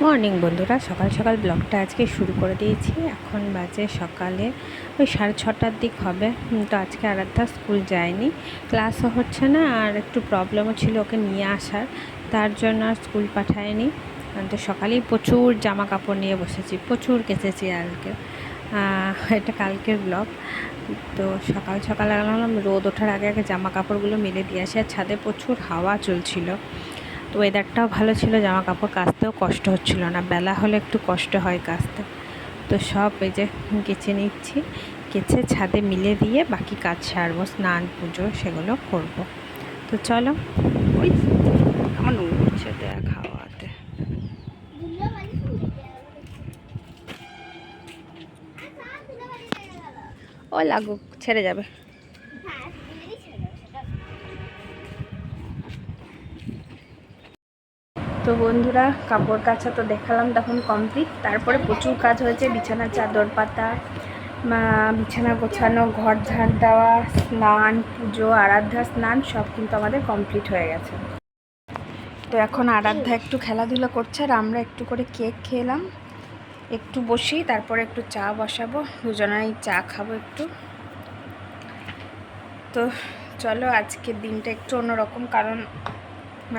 Morning বন্ধুরা, সকাল সকাল ব্লগটা আজকে শুরু করে দিয়েছি। এখন বাজে সকালে ওই 6:30টার দিক হবে। তো আজকে আরাধ্যা স্কুল যায়নি, ক্লাসও হচ্ছে না, আর একটু প্রবলেমও ছিল ওকে নিয়ে আসার, তার জন্য আর স্কুল পাঠায়নি। তো সকালেই প্রচুর জামা কাপড় নিয়ে বসেছি, প্রচুর কেচেছি আজকে। এটা কালকের ব্লগ। তো সকাল সকাল আলাম, রোদ ওঠার আগে আগে জামা কাপড়গুলো মেলে দিয়ে আসি। আর ছাদে প্রচুর হাওয়া চলছিল, তো ওয়েদারটাও ভালো ছিল, জামা কাপড় কাচতেও কষ্ট হচ্ছিল না। বেলা হলে একটু কষ্ট হয় কাচতে। তো সব এই যে কেচে নিচ্ছি, কেচে ছাদে মিলে দিয়ে বাকি কাজ সারবো, স্নান পুজো সেগুলো করব। তো চলো, ওই আমার উঠছে দেখ হাওয়াতে। ও লাগুক, ছেড়ে যাবে। তো বন্ধুরা, কাপড় কাচা তো দেখালাম তখন কমপ্লিট। তারপরে প্রচুর কাজ হয়েছে, বিছানার চাদর পাতা, বিছানা গোছানো, ঘর ঝাড় দেওয়া, স্নান পুজো, আরাধ্যা স্নান সব কিন্তু আমাদের কমপ্লিট হয়ে গেছে। তো এখন আরাধ্যা একটু খেলাধুলো করছে, আর আমরা একটু করে কেক খেলাম। একটু বসি, তারপরে একটু চা বসাবো, দুজনেই চা খাবো একটু। তো চলো, আজকের দিনটা একটু অন্যরকম, কারণ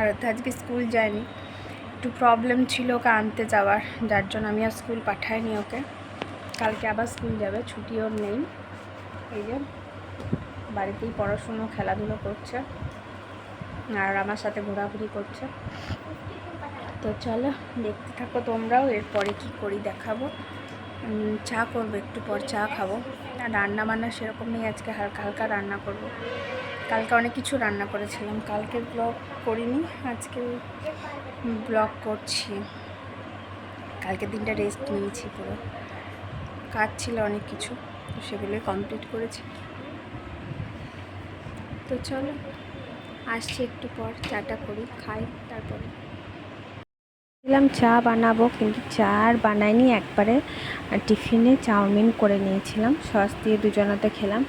আরাধ্যা আজকে স্কুল যায়নি, একটু প্রবলেম ছিল ওকে আনতে যাওয়ার, যার জন্য আমি আর স্কুল পাঠাইনি ওকে। কালকে আবার স্কুল যাবে, ছুটি ওর নেই। এই যে বাড়িতেই পড়াশুনো খেলাধুলো করছে, আর আমার সাথে ঘোরাঘুরি করছে। তো চলো দেখতে থাকো তোমরাও, এরপরে কি করি দেখাবো। চা করবো, একটু পর চা খাবো। আর রান্না বান্না সেরকম নেই, আজকে হালকা হালকা রান্না করব। কালকে অনেক কিছু রান্না করেছিলাম, কালকে ব্লগ করিনি, আজকে ব্লগ করছি। কালকের দিনটা রেস্ট নিয়েছি, পুরো কাজ ছিল অনেক কিছু, তো সেগুলোই কমপ্লিট করেছি। তো চলো, আসছি একটু পর, চাটা করি, খাই, তারপরে দিলাম চা বানাবো, কিন্তু চা আর বানাইনি, একবারে টিফিনে চাউমিন করে নিয়েছিলাম, সস দিয়ে দুজনাতে খেলাম।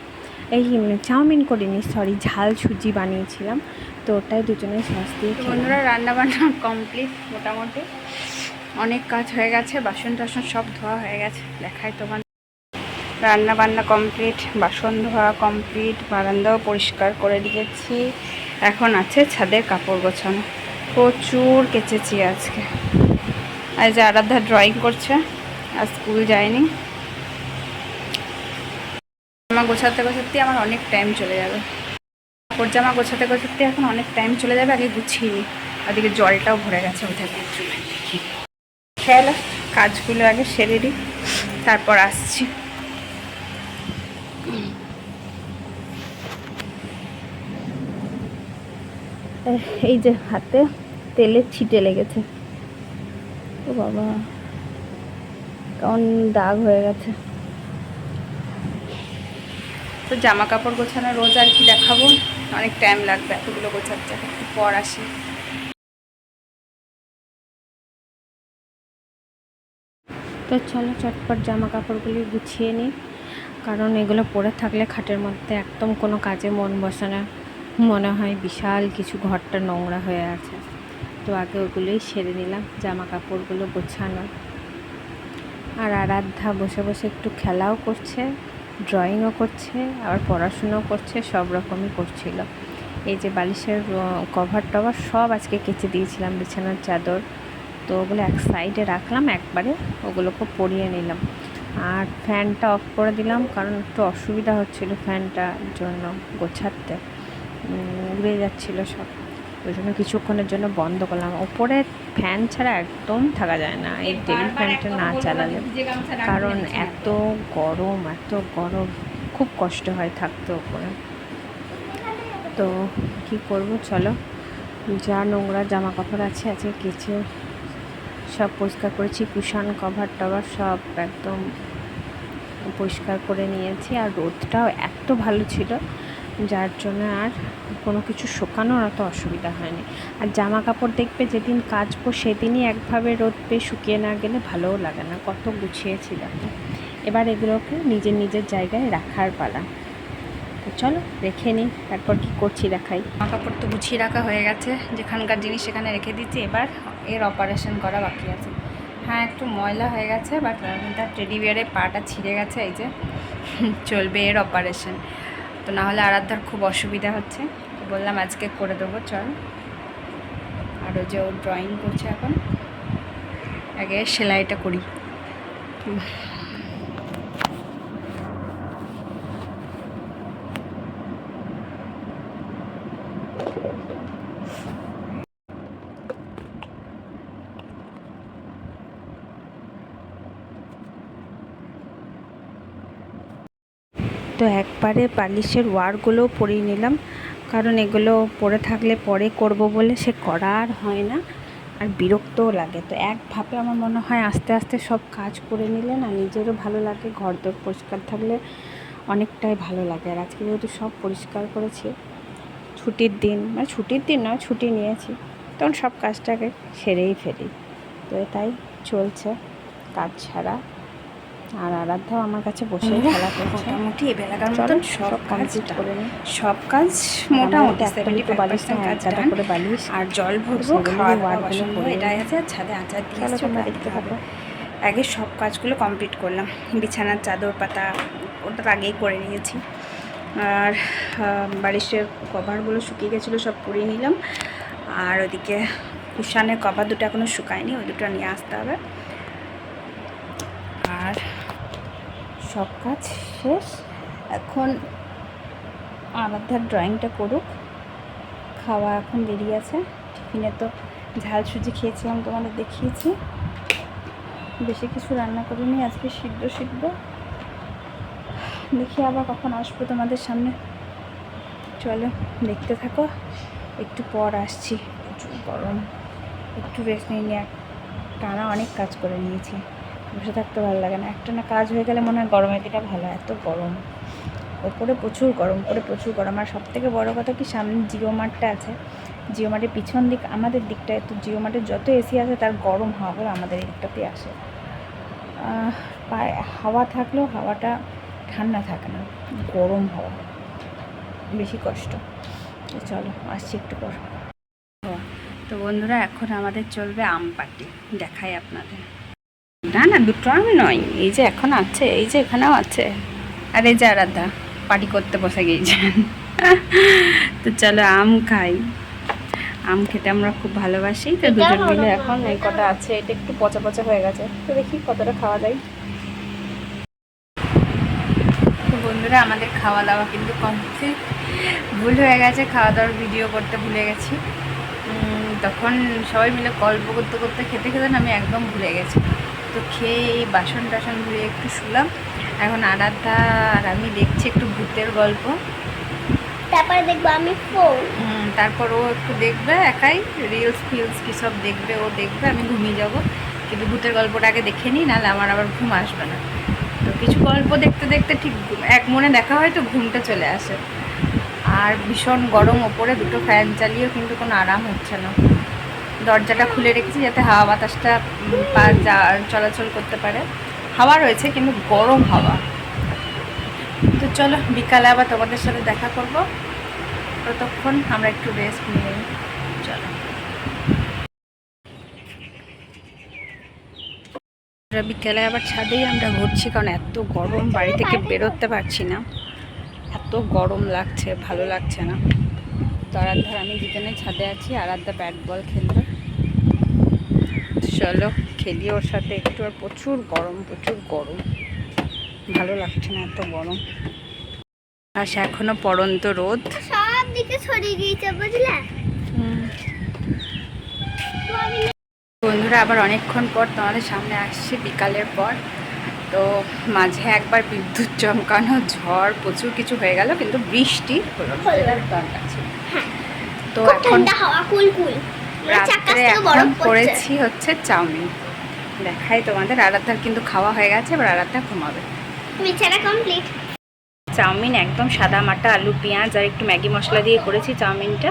এই চাউমিন করিনি, সরি, ঝাল সুজি বানিয়েছিলাম, তো ওটাই দুজনে সস দিয়ে খেলাম। বন্ধুরা, রান্নাবান্না কমপ্লিট মোটামুটি, অনেক কাজ হয়ে গেছে, বাসন টাসন সব ধোয়া হয়ে গেছে, দেখাই তোমার। রান্না বান্না কমপ্লিট, বাসন ধোয়া কমপ্লিট, বারান্দাও পরিষ্কার করে দিয়েছি। এখন আছে ছাদের কাপড় গোছানো, প্রচুর কেচেছি আজকে। আজ যে আরাধ্যা ড্রয়িং করছে, আর স্কুল যায়নি। জামা গোছাতে গোছাতে আমার অনেক টাইম চলে যাবে, কাপড় জামা গোছাতে গোছাতে এখন অনেক টাইম চলে যাবে। আগে গুছিয়ে নিই, ওদিকে জলটাও ভরে গেছে ওদের বাথরুমে। খেয়াল, কাজগুলো আগে সেরে দিই, তারপর আসছি। এই যে হাতে তেলের ছিটে লেগেছে, ও বাবা, কেমন দাগ হয়ে গেছে। তো জামা কাপড় গোছানো রোজ আর কি দেখাবো, অনেক টাইম লাগবে এতগুলো গোছাতে, একটু পর আসি। তো চলো চটপট জামা কাপড়গুলি গুছিয়ে নিই, কারণ এগুলো পরে থাকলে খাটের মধ্যে একদম কোনো কাজে মন বসে না, মনে হয় বিশাল কিছু, ঘরটা নোংরা হয়ে আছে। তো আগে ওগুলোই সেরে নিলাম, জামা কাপড়গুলো গোছানো। আর আরাধ্যা বসে বসে একটু খেলাও করছে, ড্রয়িংও করছে, আবার পড়াশুনোও করছে, সব রকমই করছিল। এই যে বালিশের কভার টভার সব আজকে কেচে দিয়েছিলাম, বিছানার চাদর, তো ওগুলো এক সাইডে রাখলাম, একবারে ওগুলোকে পরিয়ে নিলাম। আর ফ্যানটা অফ করে দিলাম, কারণ একটু অসুবিধা হচ্ছিল ফ্যানটার জন্য, গোছাতে উড়ে যাচ্ছিলো সব, ওই জন্য কিছুক্ষণের জন্য বন্ধ করলাম। ওপরে ফ্যান ছাড়া একদম থাকা যায় না, এই টেবিল ফ্যানটা না চালালে, কারণ এত গরম, খুব কষ্ট হয় থাকতে ওপরে। তো কি করব, চলো, যা নোংরা জামা কাপড় আছে আজকে কেচে সব পরিষ্কার করেছি, কুশন কভার টভার সব একদম পরিষ্কার করে নিয়েছি। আর রোদটাও এত ভালো ছিল, যার জন্য আর কোনো কিছু শুকানোর অত অসুবিধা হয়নি। আর জামা কাপড় দেখবে যেদিন কাচবো সেদিনই একভাবে রোদ পেয়ে শুকিয়ে না গেলে ভালোও লাগে না, কত গুছিয়েছি দেখো। এবার এগুলোকে নিজের নিজের জায়গায় রাখার পালা। তো চলো রেখে নিই, তারপর কি করছি দেখাই। জামা কাপড় তো গুছিয়ে রাখা হয়ে গেছে, যেখানকার জিনিস সেখানে রেখে দিচ্ছি, এবার এর অপারেশন করা বাকি আছে। হ্যাঁ একটু ময়লা হয়ে গেছে, বাট তার টেডি বিয়ারের পাটা ছিঁড়ে গেছে, এই যে চলবে এর অপারেশন। তো নাহলে আরাধ্যার খুব অসুবিধা হচ্ছে, তো বললাম আজকে করে দেবো চল। আরও যে ও ড্রয়িং করছে এখন, আগে সেলাইটা করি। তো একবারে বালিশের ওয়ারগুলোও পরিয়ে নিলাম, কারণ এগুলো পরে থাকলে পরে করব বলে সে করা আর হয় না, আর বিরক্তও লাগে। তো এক ভাবে আমার মনে হয় আস্তে আস্তে সব কাজ করে নিলে না নিজেরও ভালো লাগে, ঘরদোর পরিষ্কার থাকলে অনেকটাই ভালো লাগে। আর আজকে যেহেতু সব পরিষ্কার করেছি, ছুটির দিন, মানে ছুটির দিন নয়, ছুটি নিয়েছি, তখন সব কাজটাকে সেরেই ফেলি। তো এটাই চলছে কাজ ছাড়া। আর আরাধ্যাও আমার কাছে বসে খেলা করছে। মোটামুটি এবেলাকার মতন সব কমপ্লিট করে নিই। সব কাজ মোটামুটি বালিশ করে বালিশ আর জল ভরবো, খাওয়া দাওয়া বাসন ধোবো, এটাই আছে। আর ছাদে আচার দিয়ে তোমরা দেখতে পাবো। আগে সব কাজগুলো কমপ্লিট করলাম, বিছানার চাদর পাতা ওটা আগেই করে নিয়েছি। আর বালিশের কভারগুলো শুকিয়ে গেছিলো, সব পরিয়ে নিলাম। আর ওদিকে কুশানের কভার দুটো এখনও শুকায়নি, ওই দুটো নিয়ে আসতে হবে। আর সব কাজ শেষ, এখন আরাধ্যার ড্রয়িংটা করুক, খাওয়া এখন দেরি আছে। টিফিনে তো ঝাল সুজি খেয়েছিলাম, তোমাদের দেখিয়েছি। বেশি কিছু রান্না করিনি আজকে, সিদ্ধ। দেখি আবার কখন আসবো তোমাদের সামনে, চলো দেখতে থাকো। একটু পর আসছি, প্রচুর গরম, একটু রেস্ট নিয়ে টানা অনেক কাজ করে নিয়েছি, বসে থাকতে ভালো লাগে না। একটা না কাজ হয়ে গেলে মনে হয় গরমের দিনটা ভালো, এত গরম। ওপরে প্রচুর গরম, আর সবথেকে বড় কথা কি, সামনে জিও মার্টটা আছে, জিও মার্টের পিছন দিক আমাদের দিকটায়, তো জিও মার্টের যত এসি আছে তার গরম হাওয়াগুলো আমাদের এই দিকটাতেই আসে। হাওয়া থাকলেও হাওয়াটা ঠান্ডা থাকে না, গরম হাওয়া, বেশি কষ্ট। চলো আসছি একটু পর। তো বন্ধুরা এখন আমাদের চলবে আম পাটি, দেখাই আপনাদের। না দুটো আম নয়, এই যে এখন আছে, এই যে এখানেও আছে। আর এই যে আরাধ্যা পার্টি করতে বসে গিয়েছেন। তো চলো আম খাই, আম খেতে আমরা খুব ভালোবাসি। তো দুজন মিলে এখন এই কটা আছে, এটা একটু পচা হয়ে গেছে, তো দেখি কতটা খাওয়া যায়। তো বন্ধুরা আমাদের খাওয়া দাওয়া কিন্তু কমপ্লিট। ভুল হয়ে গেছে, খাওয়া দাওয়ার ভিডিও করতে ভুলে গেছি। তখন সবাই মিলে গল্প করতে করতে খেতে না আমি একদম ভুলে গেছি। তো খেয়ে এই বাসন টাসন ধুয়ে একটু শুলাম। এখন আরাধ্যা আর আমি দেখছি একটু ভূতের গল্প, তারপরে দেখবো আমি ফোন। তারপর ও একটু দেখবে একাই, রিলস ফিলস কী সব দেখবে, ও দেখবে, আমি ঘুমিয়ে যাব। কিন্তু ভূতের গল্পটা আগে দেখে নিই, নাহলে আমার আবার ঘুম আসবে না। তো কিছু গল্প দেখতে দেখতে ঠিক এক মনে দেখা হয়, তো ঘুমটা চলে আসে। আর ভীষণ গরম, ওপরে দুটো ফ্যান চালিয়েও কিন্তু কোনো আরাম হচ্ছে না। দরজাটা খুলে রেখেছি যাতে হাওয়া বাতাসটা চলাচল করতে পারে। হাওয়া রয়েছে কিন্তু গরম হাওয়া। তো চলো বিকালে আবার তোমাদের সাথে দেখা করব, ততক্ষণ আমরা একটু রেস্ট নিয়ে নিই। চলো বিকেলে আবার ছাদেই আমরা ঘুরছি, কারণ এত গরম, বাড়ি থেকে বেরোতে পারছি না, এত গরম লাগছে, ভালো লাগছে না। তো আরাধ্যার আমি দুজনে ছাদে আছি, আরাধ্যা ব্যাট বল খেলবে, চলো খেলি ওর সাথে একটু। আর প্রচুর গরম, ভালো লাগছে না, এত গরম। আর সে এখনো পড়ন্ত রোদ, সব দিকে ছড়িয়ে গিয়েছে বুঝলে। বন্ধুরা আবার অনেকক্ষণ পর তোমাদের সামনে আসছি বিকালের পর। তো মাঝে একবার বিদ্যুৎ চমকানো, ঝড়, প্রচুর কিছু হয়ে গেল, কিন্তু বৃষ্টি হলো দরকার ছিল। তো এখন রাত্রে এখন করেছি হচ্ছে চাউমিন, দেখাই তোমাদের। আরাধ্যার কিন্তু খাওয়া হয়ে গেছে, এবার আরাধ্যা ঘুমাবে। বিছানা কমপ্লিট। চাউমিন একদম সাদা মাটা, আলু পেঁয়াজ আর একটু ম্যাগি মশলা দিয়ে করেছি চাউমিনটা।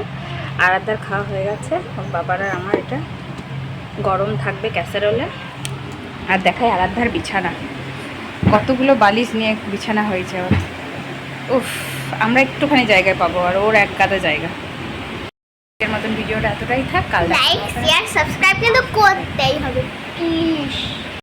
আরাধ্যার খাওয়া হয়ে গেছে, বাবার আর আমার এটা গরম থাকবে ক্যাসারোলে। আর দেখাই আরাধ্যার বিছানা, কতগুলো বালিশ নিয়ে বিছানা হয়েছে ওর। উফ, আমরা একটুখানি জায়গায় পাবো, আর ওর এক গাদা জায়গা। এর মতন ভিডিওটা এতটাই থাক, কাল লাইক শেয়ার সাবস্ক্রাইব কিন্তু করতেই হবে। প্লিজ